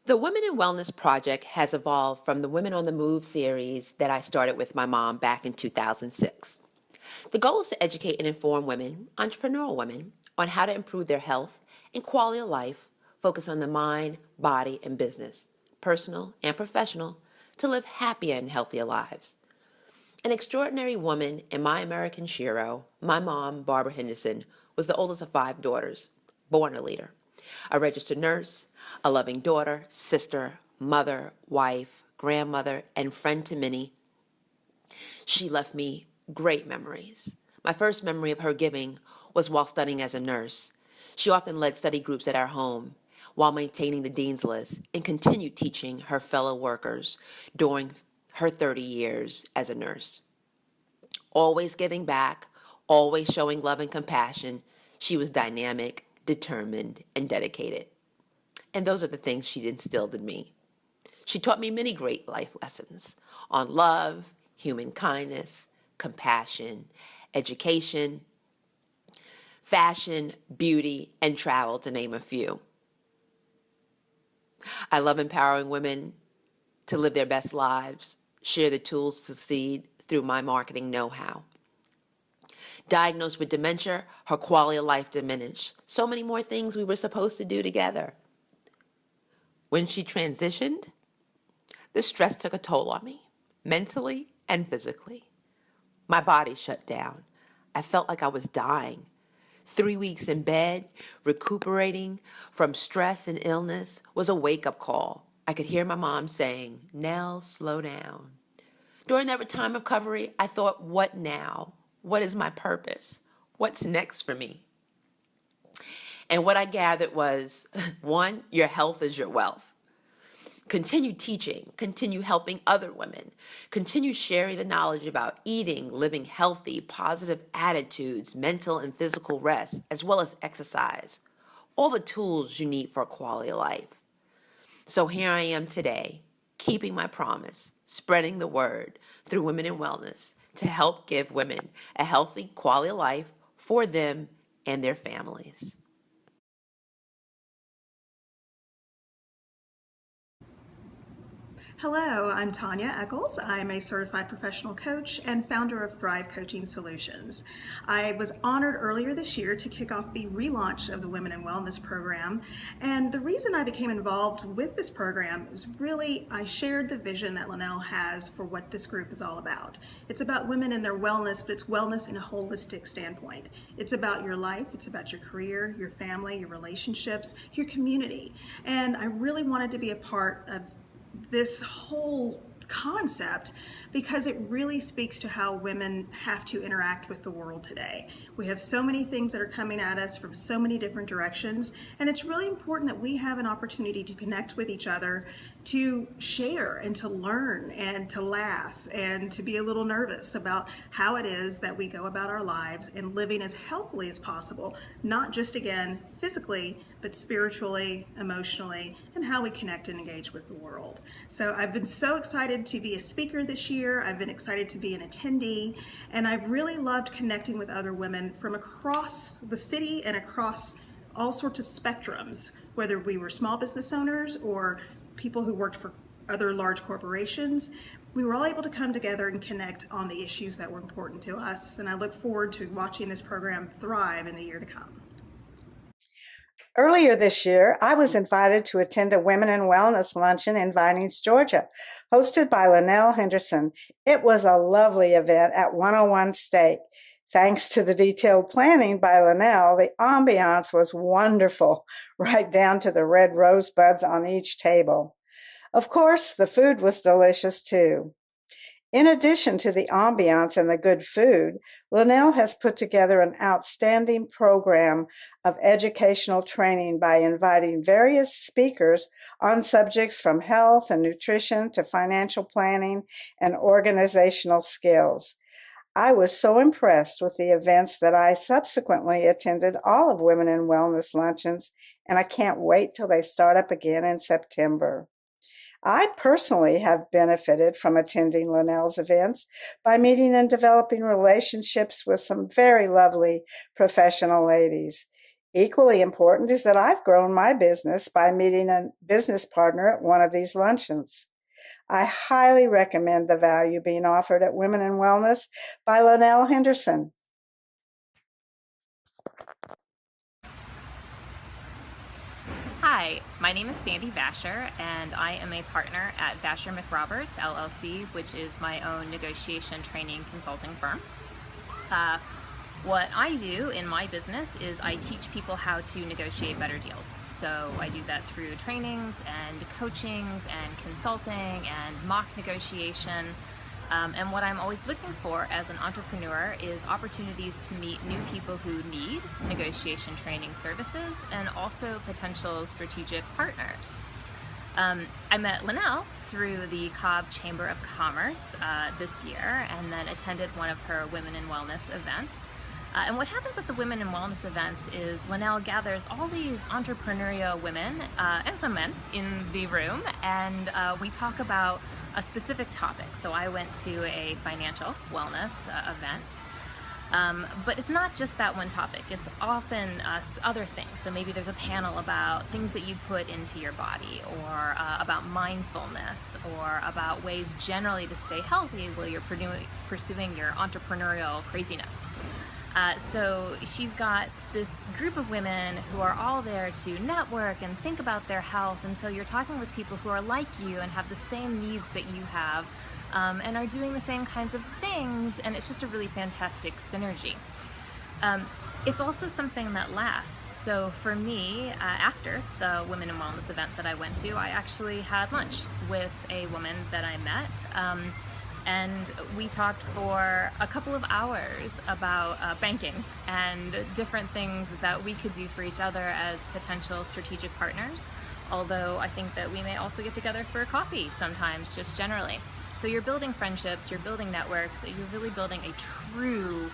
The Women in Wellness Project has evolved from the Women on the Move series that I started with my mom back in 2006. The goal is to educate and inform women, entrepreneurial women, on how to improve their health and quality of life, focus on the mind, body, and business, personal and professional, to live happier and healthier lives. An extraordinary woman and my American shero, my mom, Barbara Henderson, was the oldest of five daughters, born a leader, a registered nurse, a loving daughter, sister, mother, wife, grandmother, and friend to many. She left me great memories. My first memory of her giving was while studying as a nurse. She often led study groups at our home while maintaining the dean's list and continued teaching her fellow workers during her 30 years as a nurse. Always giving back, always showing love and compassion, she was dynamic, determined, and dedicated. And those are the things she instilled in me. She taught me many great life lessons on love, human kindness, compassion, education, fashion, beauty, and travel, to name a few. I love empowering women to live their best lives, share the tools to succeed through my marketing know-how. Diagnosed with dementia, her quality of life diminished. So many more things we were supposed to do together. When she transitioned, the stress took a toll on me, mentally and physically. My body shut down. I felt like I was dying. 3 weeks in bed, recuperating from stress and illness was a wake-up call. I could hear my mom saying, "Nell, slow down." During that time of recovery, I thought, what now? What is my purpose? What's next for me? And what I gathered was, one, your health is your wealth. Continue teaching, continue helping other women, continue sharing the knowledge about eating, living healthy, positive attitudes, mental and physical rest, as well as exercise. All the tools you need for a quality of life. So here I am today, keeping my promise, spreading the word through Women in Wellness to help give women a healthy quality of life for them and their families. Hello, I'm Tanya Eccles. I'm a certified professional coach and founder of Thrive Coaching Solutions. I was honored earlier this year to kick off the relaunch of the Women in Wellness program. And the reason I became involved with this program was really I shared the vision that Linnell has for what this group is all about. It's about women and their wellness, but it's wellness in a holistic standpoint. It's about your life, it's about your career, your family, your relationships, your community. And I really wanted to be a part of this whole concept because it really speaks to how women have to interact with the world today. We have so many things that are coming at us from so many different directions, and it's really important that we have an opportunity to connect with each other, to share and to learn and to laugh and to be a little nervous about how it is that we go about our lives and living as healthily as possible, not just again physically, but spiritually, emotionally, and how we connect and engage with the world. So I've been so excited to be a speaker this year. I've been excited to be an attendee, and I've really loved connecting with other women from across the city and across all sorts of spectrums, whether we were small business owners or people who worked for other large corporations. We were all able to come together and connect on the issues that were important to us, and I look forward to watching this program thrive in the year to come. Earlier this year, I was invited to attend a Women in Wellness luncheon in Vinings, Georgia, hosted by Linnell Henderson. It was a lovely event at 101 Steak. Thanks to the detailed planning by Linnell, the ambiance was wonderful, right down to the red rosebuds on each table. Of course, the food was delicious too. In addition to the ambiance and the good food, Linnell has put together an outstanding program of educational training by inviting various speakers on subjects from health and nutrition to financial planning and organizational skills. I was so impressed with the events that I subsequently attended all of Women in Wellness luncheons, and I can't wait till they start up again in September. I personally have benefited from attending Linnell's events by meeting and developing relationships with some very lovely professional ladies. Equally important is that I've grown my business by meeting a business partner at one of these luncheons. I highly recommend the value being offered at Women in Wellness by Linnell Henderson. Hi, my name is Sandy Vasher, and I am a partner at Vasher McRoberts LLC, which is my own negotiation training consulting firm. What I do in my business is I teach people how to negotiate better deals. So I do that through trainings and coachings and consulting and mock negotiation. And what I'm always looking for as an entrepreneur is opportunities to meet new people who need negotiation training services and also potential strategic partners. I met Linnell through the Cobb Chamber of Commerce this year and then attended one of her Women in Wellness events. And what happens at the Women in Wellness events is Linnell gathers all these entrepreneurial women and some men in the room, and we talk about a specific topic. So I went to a financial wellness event. But it's not just that one topic. It's often other things. So maybe there's a panel about things that you put into your body, or about mindfulness, or about ways generally to stay healthy while you're pursuing your entrepreneurial craziness. So she's got this group of women who are all there to network and think about their health. And so you're talking with people who are like you and have the same needs that you have. And are doing the same kinds of things, and it's just a really fantastic synergy. It's also something that lasts. So for me, after the Women in Wellness event that I went to, I actually had lunch with a woman that I met, and we talked for a couple of hours about banking and different things that we could do for each other as potential strategic partners. Although I think that we may also get together for coffee sometimes, just generally. So you're building friendships, you're building networks, you're really building a true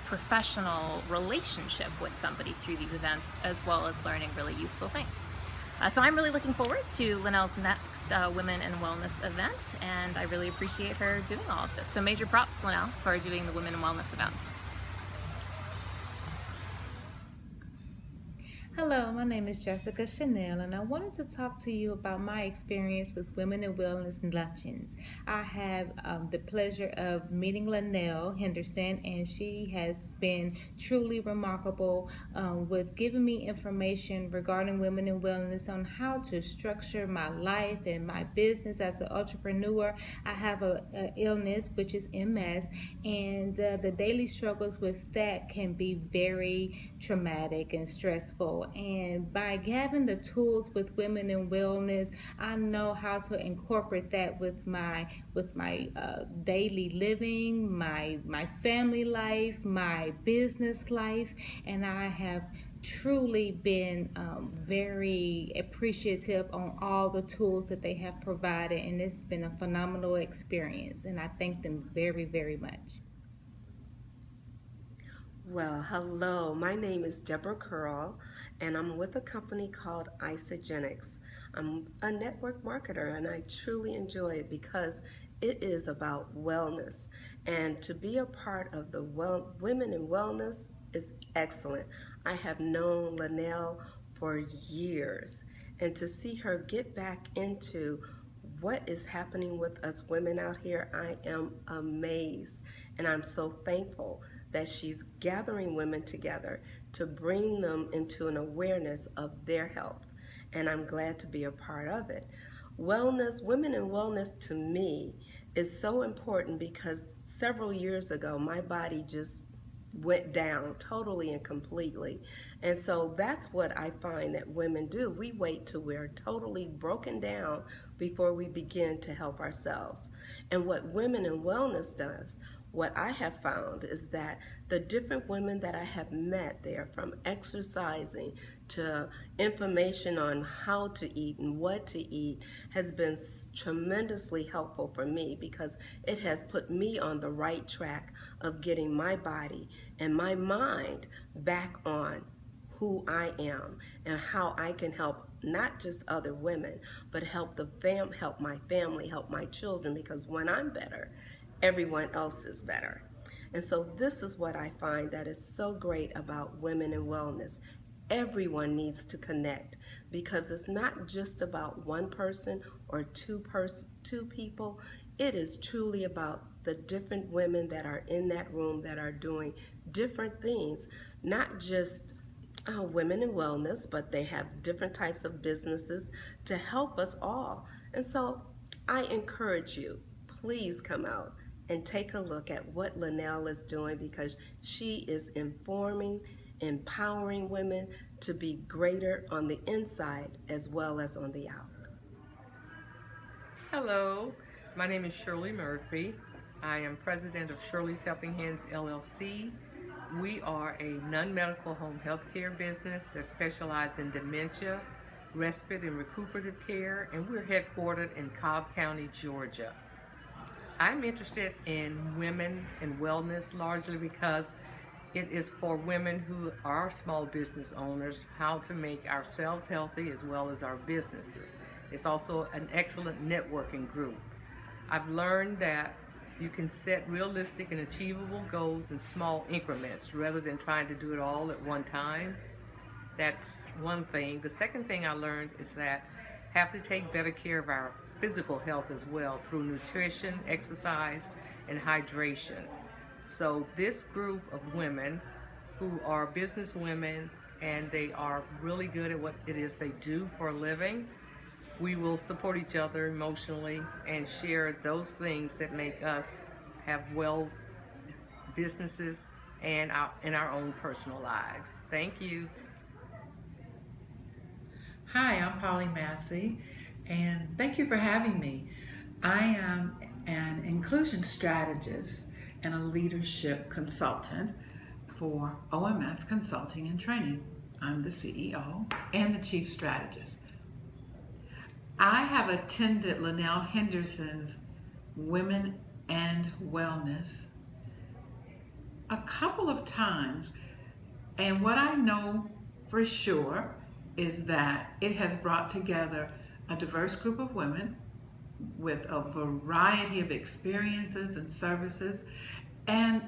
professional relationship with somebody through these events, as well as learning really useful things. So I'm really looking forward to Linnell's next Women in Wellness event, and I really appreciate her doing all of this. So major props, Linnell, for doing the Women in Wellness events. Hello, my name is Jessica Chanel, and I wanted to talk to you about my experience with Women in Wellness luncheons. I have the pleasure of meeting Linnell Henderson, and she has been truly remarkable with giving me information regarding Women in Wellness on how to structure my life and my business as an entrepreneur. I have an illness, which is MS, and the daily struggles with that can be very traumatic and stressful. And by having the tools with Women in Wellness, I know how to incorporate that with my daily living, my family life, my business life, and I have truly been very appreciative on all the tools that they have provided, and it's been a phenomenal experience, and I thank them very, very much. Well, hello. My name is Deborah Curl, and I'm with a company called Isogenics. I'm a network marketer, and I truly enjoy it because it is about wellness. And to be a part of the Women in Wellness is excellent. I have known Linnell for years, and to see her get back into what is happening with us women out here, I am amazed, and I'm so thankful that she's gathering women together to bring them into an awareness of their health, and I'm glad to be a part of it. Wellness, Women in Wellness to me is so important because several years ago my body just went down totally and completely. And so that's what I find that women do. We wait till we're totally broken down before we begin to help ourselves. And what Women in Wellness does, what I have found is that the different women that I have met there, from exercising to information on how to eat and what to eat, has been tremendously helpful for me because it has put me on the right track of getting my body and my mind back on who I am and how I can help not just other women, but help help my family, help my children, because when I'm better, everyone else is better. And so this is what I find that is so great about Women in Wellness. everyone needs to connect because it's not just about one person or two people. It is truly about the different women that are in that room that are doing different things, not just women in wellness, but they have different types of businesses to help us all. And so I encourage you, please come out and take a look at what Linnell is doing because she is informing, empowering women to be greater on the inside as well as on the out. Hello, my name is Shirley Murphy. I am president of Shirley's Helping Hands LLC. We are a non-medical home health care business that specializes in dementia, respite, and recuperative care, and we're headquartered in Cobb County, Georgia. I'm interested in women and wellness largely because it is for women who are small business owners how to make ourselves healthy as well as our businesses. It's also an excellent networking group. I've learned that you can set realistic and achievable goals in small increments rather than trying to do it all at one time. That's one thing. The second thing I learned is that have to take better care of our physical health as well through nutrition, exercise, and hydration. So this group of women who are business women and they are really good at what it is they do for a living, we will support each other emotionally and share those things that make us have well businesses and in our own personal lives. Thank you. Hi, I'm Polly Massey, and thank you for having me. I am an inclusion strategist and a leadership consultant for OMS Consulting and Training. I'm the CEO and the chief strategist. I have attended Linnell Henderson's Women and Wellness a couple of times, and what I know for sure is that it has brought together a diverse group of women with a variety of experiences and services, and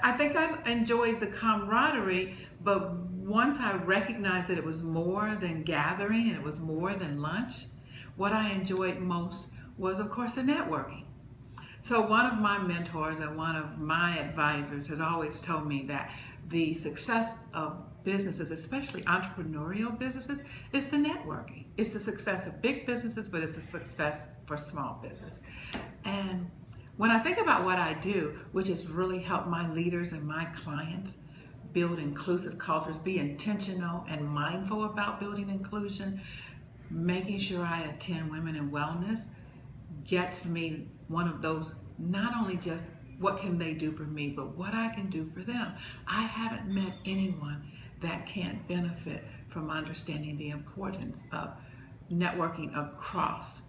I think I enjoyed the camaraderie, but once I recognized that it was more than gathering and it was more than lunch, what I enjoyed most was, of course, the networking. So one of my mentors and one of my advisors has always told me that the success of businesses, especially entrepreneurial businesses, is the networking. It's the success of big businesses, but it's the success for small business. And when I think about what I do, which is really help my leaders and my clients build inclusive cultures, be intentional and mindful about building inclusion, making sure I attend Women in Wellness gets me one of those, not only just what can they do for me, but what I can do for them. I haven't met anyone that can't benefit from understanding the importance of networking across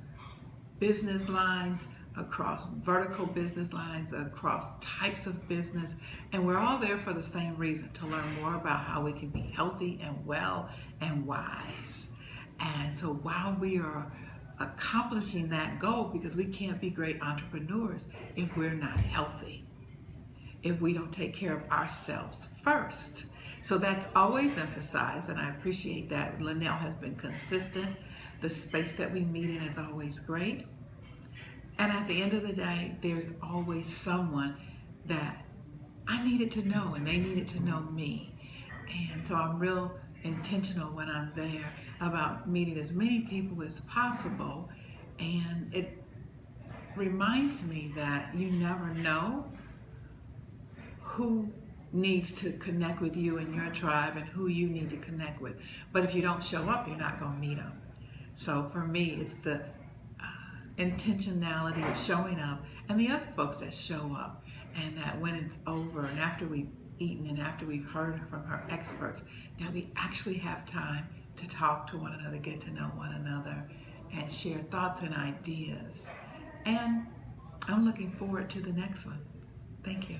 business lines, across vertical business lines, across types of business, and we're all there for the same reason, to learn more about how we can be healthy and well and wise. And so while we are accomplishing that goal, because we can't be great entrepreneurs if we're not healthy, if we don't take care of ourselves first. So that's always emphasized, and I appreciate that Linnell has been consistent. The space that we meet in is always great. And at the end of the day, there's always someone that I needed to know and they needed to know me. And so I'm real intentional when I'm there about meeting as many people as possible. And it reminds me that you never know who needs to connect with you and your tribe and who you need to connect with. But if you don't show up, you're not going to meet them. So for me, it's the intentionality of showing up and the other folks that show up, and that when it's over and after we've eaten and after we've heard from our experts, that we actually have time to talk to one another, get to know one another, and share thoughts and ideas. And I'm looking forward to the next one. Thank you.